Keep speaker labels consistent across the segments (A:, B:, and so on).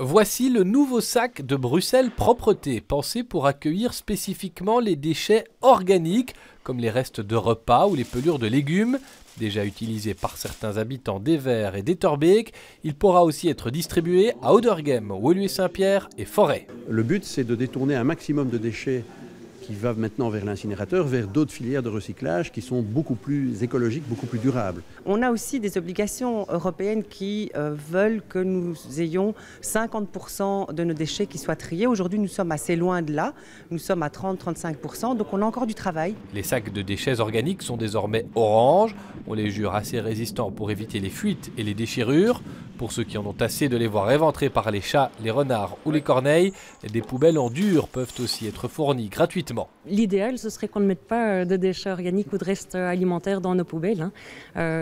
A: Voici le nouveau sac de Bruxelles Propreté, pensé pour accueillir spécifiquement les déchets organiques, comme les restes de repas ou les pelures de légumes. Déjà utilisé par certains habitants d'Evere et d'Etterbeek, il pourra aussi être distribué à Oudergem, Woluwe-Saint-Pierre et Forêt.
B: Le but, c'est de détourner un maximum de déchets qui va maintenant vers l'incinérateur, vers d'autres filières de recyclage qui sont beaucoup plus écologiques, beaucoup plus durables.
C: On a aussi des obligations européennes qui veulent que nous ayons 50% de nos déchets qui soient triés. Aujourd'hui, nous sommes assez loin de là. Nous sommes à 30-35%, donc on a encore du travail.
A: Les sacs de déchets organiques sont désormais orange. On les jure assez résistants pour éviter les fuites et les déchirures. Pour ceux qui en ont assez de les voir éventrés par les chats, les renards ou les corneilles, des poubelles en dur peuvent aussi être fournies gratuitement.
D: L'idéal, ce serait qu'on ne mette pas de déchets organiques ou de restes alimentaires dans nos poubelles.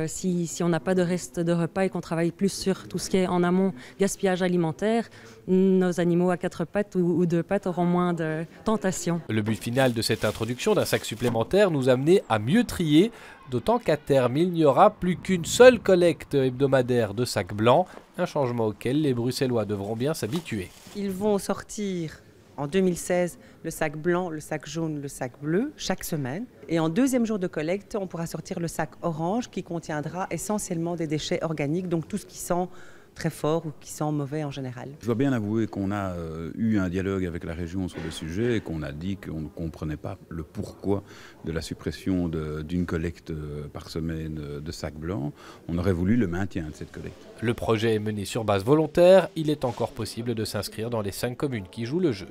D: Si on n'a pas de restes de repas et qu'on travaille plus sur tout ce qui est en amont gaspillage alimentaire, nos animaux à quatre pattes ou deux pattes auront moins de tentations.
A: Le but final de cette introduction d'un sac supplémentaire nous amener à mieux trier, d'autant qu'à terme il n'y aura plus qu'une seule collecte hebdomadaire de sacs blancs, un changement auquel les Bruxellois devront bien s'habituer.
C: Ils vont sortir en 2016 le sac blanc, le sac jaune, le sac bleu chaque semaine. Et en deuxième jour de collecte, on pourra sortir le sac orange qui contiendra essentiellement des déchets organiques, donc tout ce qui sent très fort ou qui sent mauvais en général.
E: Je dois bien avouer qu'on a eu un dialogue avec la région sur le sujet et qu'on a dit qu'on ne comprenait pas le pourquoi de la suppression d'une collecte par semaine de sacs blancs. On aurait voulu le maintien de cette collecte.
A: Le projet est mené sur base volontaire. Il est encore possible de s'inscrire dans les 5 communes qui jouent le jeu.